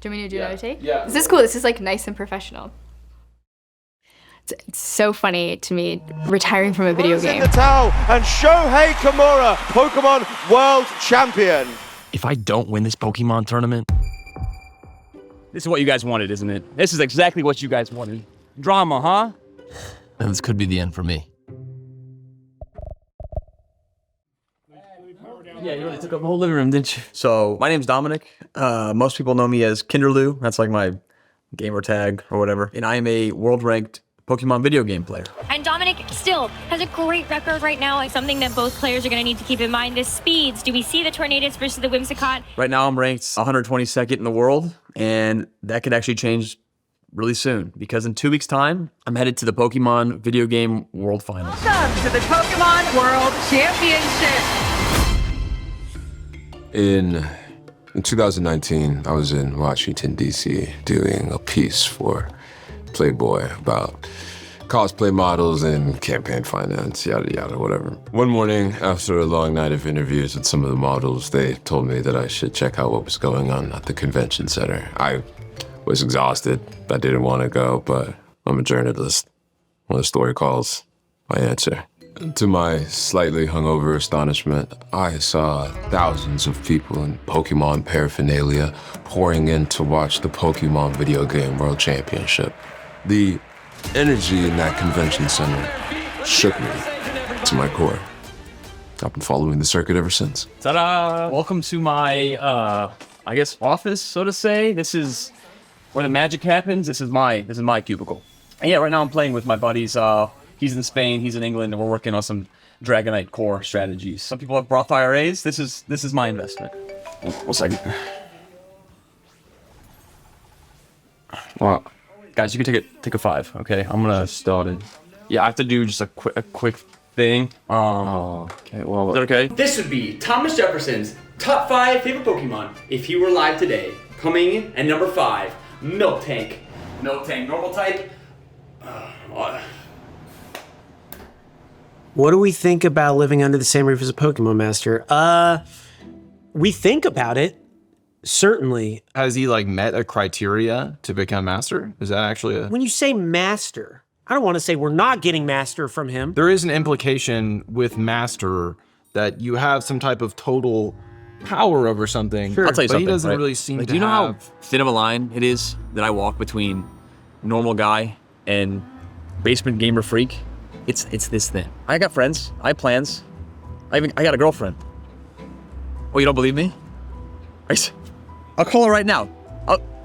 Do you want me to do another take? Yeah. This is cool. This is like nice and professional. It's so funny to me retiring from a video game. In the towel, and Shohei Kimura, Pokémon World Champion. If I don't win this Pokemon tournament... This is what you guys wanted, isn't it? This is exactly what you guys wanted. Drama, huh? And this could be the end for me. Yeah, you really took up the whole living room, didn't you? So, my name's Dominic. Most people know me as Kinderlew. That's like my gamer tag or whatever. And I am a world-ranked Pokemon video game player. And Dominic still has a great record right now. It's something that both players are going to need to keep in mind. The speeds. Do we see the Tornadus versus the Whimsicott? Right now, I'm ranked 122nd in the world, and that could actually change really soon, because in 2 weeks' time, I'm headed to the Pokemon Video Game World Finals. Welcome to the Pokémon World Championship. In 2019, I was in Washington, D.C. doing a piece for Playboy about cosplay models and campaign finance, yada, yada, whatever. One morning, after a long night of interviews with some of the models, they told me that I should check out what was going on at the convention center. I was exhausted. I didn't want to go, but I'm a journalist. When the story calls, I answer. To my slightly hungover astonishment, I saw thousands of people in Pokemon paraphernalia pouring in to watch the Pokemon Video Game World Championship. The energy in that convention center shook me to my core. I've been following the circuit ever since. Ta-da! Welcome to my, I guess, office, so to say. This is where the magic happens. This is my cubicle. And yeah, right now I'm playing with my buddies. He's in Spain, he's in England, and we're working on some Dragonite core strategies. Some people have Broth IRAs. This is my investment. One second. Well, guys, you can take a 5. Okay, I'm gonna start it. Yeah, I have to do just a quick thing. Okay. Well, is that okay? This would be Thomas Jefferson's top 5 favorite Pokemon if he were live today. Coming in at number 5, Miltank. Miltank, normal type. What do we think about living under the same roof as a Pokemon Master? We think about it, certainly. Has he like met a criteria to become Master? Is that actually a... When you say Master, I don't want to say we're not getting Master from him. There is an implication with Master that you have some type of total power over something. Sure. I'll tell you but something, he doesn't right? really seem to Do you know how have... thin of a line it is that I walk between normal guy and basement gamer freak? It's this thin. I got friends. I have plans. I got a girlfriend. Oh, you don't believe me? I'll call her right now.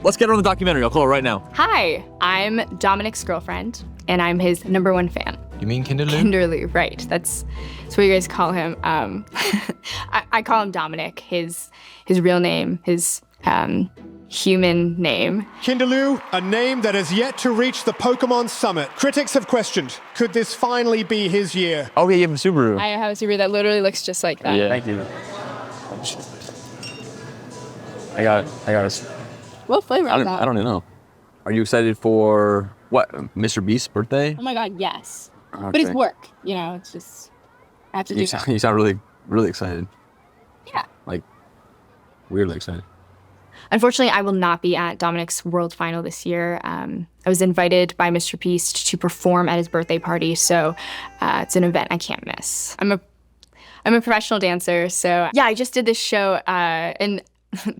Let's get her on the documentary. I'll call her right now. Hi, I'm Dominic's girlfriend, and I'm his #1 fan. You mean Kinderlew? Kinderlew, right. That's what you guys call him. I call him Dominic. His real name, his human name. Kinderlew, a name that has yet to reach the Pokemon Summit. Critics have questioned, could this finally be his year? Oh, yeah, you have a Subaru. I have a Subaru that literally looks just like that. Yeah. Thank you. I got a... What flavor is that? I don't even know. Are you excited for what? Mr. Beast's birthday? Oh my god, yes. Okay. But it's work, you know, it's just, I have to do that. You sound really, really excited. Yeah. Like, weirdly excited. Unfortunately, I will not be at Dominic's World Final this year. I was invited by Mr. Beast to perform at his birthday party, so it's an event I can't miss. I'm a professional dancer, so yeah, I just did this show, and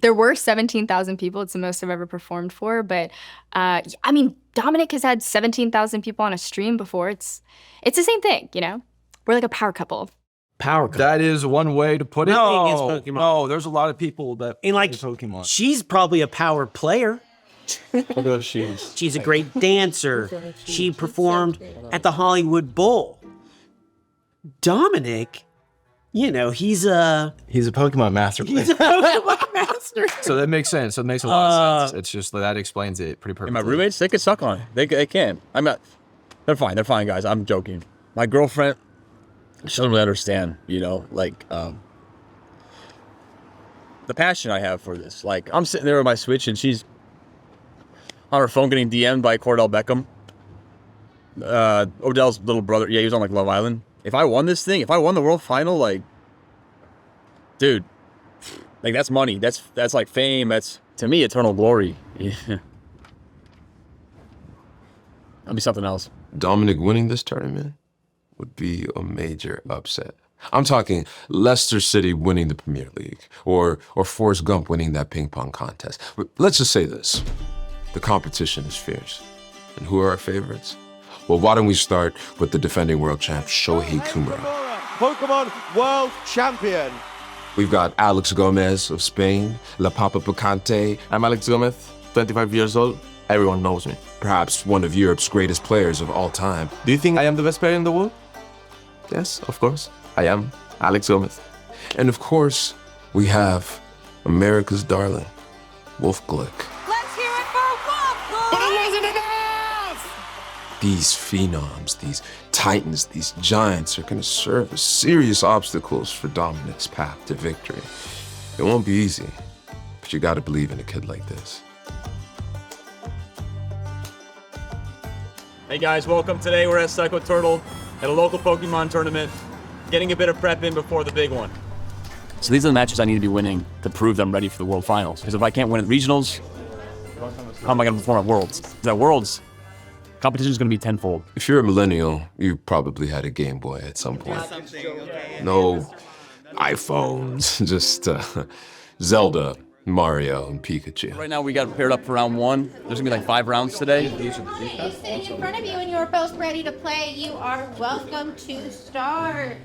there were 17,000 people. It's the most I've ever performed for, but I mean, Dominic has had 17,000 people on a stream before. It's the same thing, you know? We're like a power couple. Power couple. That is one way to put it. Nothing against Pokemon. No, there's a lot of people that And like, play Pokemon. she's probably a power player. She's a great dancer. She performed at the Hollywood Bowl. Dominic, you know, he's a Pokemon Master. He's a Pokemon Master. So that makes sense. So it makes a lot of sense. It's just that explains it pretty perfectly. And my roommates, they could suck on it. They can. I'm not. They're fine. They're fine, guys. I'm joking. My girlfriend, she doesn't really understand, you know, like, the passion I have for this. Like, I'm sitting there with my Switch and she's on her phone getting DM'd by Cordell Beckham. Odell's little brother. Yeah, he was on, like, Love Island. If I won this thing, if I won the World Final, like, dude, like, that's money. That's like fame. That's To me, eternal glory. Yeah. That'll be something else. Dominic winning this tournament would be a major upset. I'm talking Leicester City winning the Premier League, or Forrest Gump winning that ping pong contest. But let's just say this. The competition is fierce. And who are our favorites? Well, why don't we start with the defending world champ, Shohei Kimura. Pokémon World Champion. We've got Alex Gomez of Spain, La Papa Picante. I'm Alex Gomez, 25 years old. Everyone knows me. Perhaps one of Europe's greatest players of all time. Do you think I am the best player in the world? Yes, of course. I am Alex Gomez. And of course, we have America's darling, Wolf Glick. Let's hear it for Wolf! But it wasn't enough! These phenoms, these titans, these giants are going to serve as serious obstacles for Dominic's path to victory. It won't be easy, but you got to believe in a kid like this. Hey guys, welcome. Today we're at Psycho Turtle at a local Pokemon tournament, getting a bit of prep in before the big one. So these are the matches I need to be winning to prove I'm ready for the World Finals. Because if I can't win at regionals, how am I going to perform at Worlds? Because at Worlds, competition is going to be tenfold. If you're a millennial, you probably had a Game Boy at some point. No iPhones, just Zelda, Mario, and Pikachu. Right now we got paired up for round one. There's going to be like 5 rounds today. Sitting in front of you and you're both ready to play. You are welcome to start.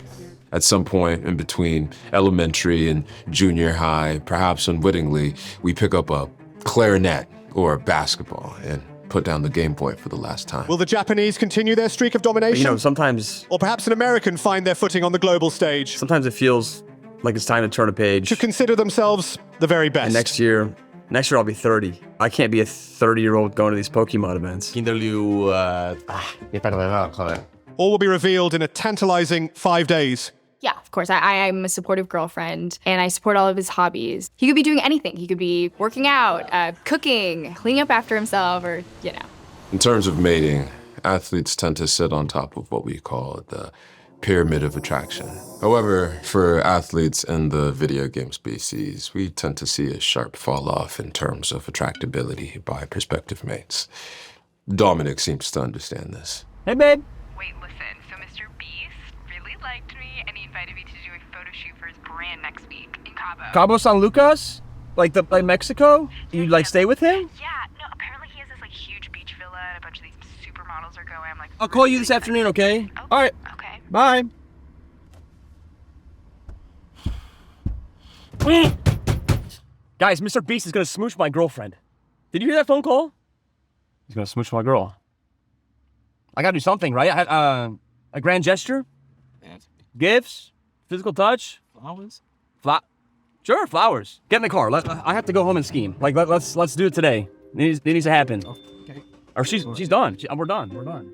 At some point in between elementary and junior high, perhaps unwittingly, we pick up a clarinet or a basketball and put down the Game Boy for the last time. Will the Japanese continue their streak of domination? You know, sometimes... Or perhaps an American find their footing on the global stage? Sometimes it feels like it's time to turn a page. To consider themselves the very best. And next year I'll be 30. I can't be a 30-year-old going to these Pokemon events. Kinderlew, All will be revealed in a tantalizing 5 days. Yeah, of course. I'm a supportive girlfriend, and I support all of his hobbies. He could be doing anything. He could be working out, cooking, cleaning up after himself, or, you know. In terms of mating, athletes tend to sit on top of what we call the pyramid of attraction. However, for athletes in the video game species, we tend to see a sharp fall off in terms of attractability by prospective mates. Dominic seems to understand this. Hey, babe. Wait, listen. So Mr. Beast really liked me, and he invited me to do a photo shoot for his brand next week in Cabo. Cabo San Lucas? Like Mexico? You stay with him? Yeah, no, apparently he has this huge beach villa and a bunch of these supermodels are going. I'm like, I'll call you this afternoon, okay? Oh, all right. Okay. Bye. Guys, Mr. Beast is gonna smooch my girlfriend. Did you hear that phone call? He's gonna smooch my girl. I gotta do something, right? A grand gesture? Gifts? Physical touch? Flowers? Sure, flowers. Get in the car. I have to go home and scheme. Let's do it today. It needs to happen. Okay. Or she's done. We're done. We're done.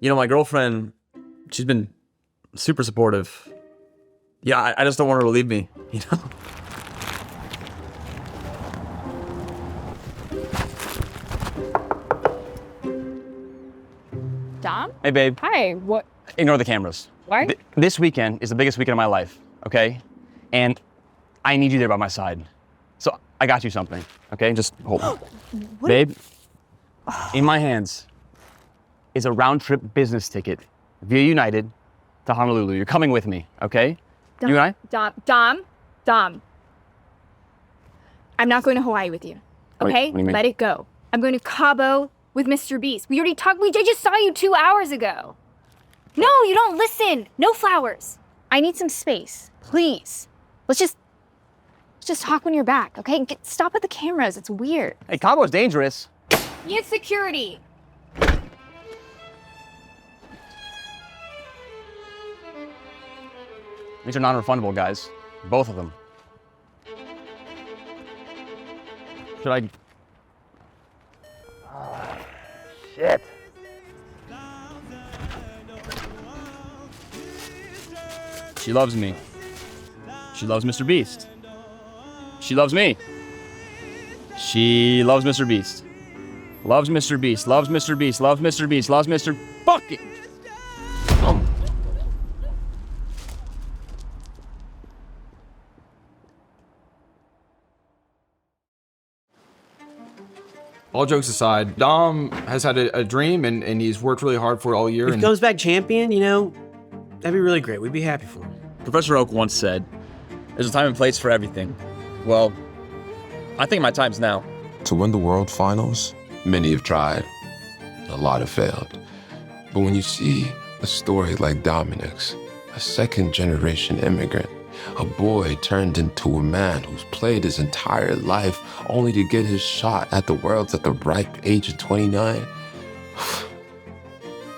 You know, my girlfriend, she's been super supportive. Yeah, I just don't want her to leave me, you know? Dom? Hey, babe. Hi, what? Ignore the cameras. Why? This weekend is the biggest weekend of my life, okay? And I need you there by my side. So I got you something, okay? Just hold on. Babe, in my hands is a round-trip business ticket via United to Honolulu. You're coming with me, okay? Dom, You and I? Dom. I'm not going to Hawaii with you, okay? What do you mean? Let it go. I'm going to Cabo with Mr. Beast. We already talked, I just saw you 2 hours ago. No, you don't listen. No flowers. I need some space, please. Let's just talk when you're back, okay? Stop at the cameras, it's weird. Hey, Cabo's dangerous. Need security. These are non-refundable, guys. Both of them. Should I? Shit. She loves me. She loves Mr. Beast. She loves me. She loves Mr. Beast. Loves Mr. Beast. Loves Mr. Beast. Loves Mr. Beast. Loves Mr. Fucking. all jokes aside, Dom has had a dream and he's worked really hard for it all year. If he comes back champion, you know, that'd be really great. We'd be happy for him. Professor Oak once said, there's a time and place for everything. Well, I think my time's now. To win the World Finals, many have tried, a lot have failed. But when you see a story like Dominic's, a second-generation immigrant, a boy turned into a man who's played his entire life only to get his shot at the Worlds at the ripe age of 29,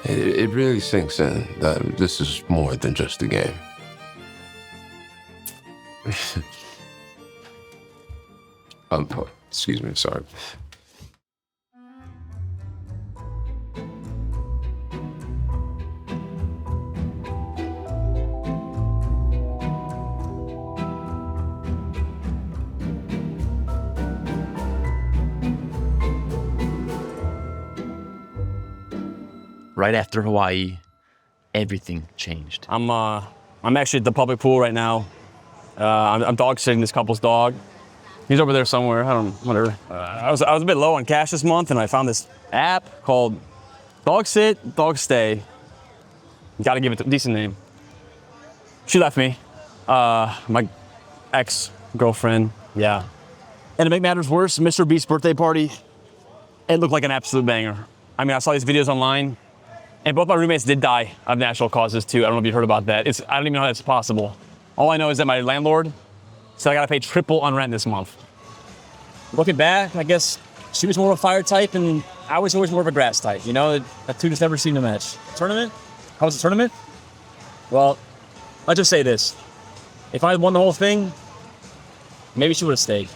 it really sinks in that this is more than just a game. Excuse me, sorry. Right after Hawaii, everything changed. I'm actually at the public pool right now. I'm dog sitting this couple's dog. He's over there somewhere. I don't know, whatever. I was a bit low on cash this month, and I found this app called Dog Sit, Dog Stay. Got to give it a decent name. She left me. My ex-girlfriend. Yeah. And to make matters worse, Mr. Beast's birthday party, it looked like an absolute banger. I mean, I saw these videos online, and both my roommates did die of natural causes too. I don't know if you heard about that. I don't even know how that's possible. All I know is that my landlord said I gotta pay triple on rent this month. Looking back, I guess she was more of a fire type and I was always more of a grass type. You know, that two just never seemed to match. Tournament? How was the tournament? Well, let's just say this. If I had won the whole thing, maybe she would have stayed.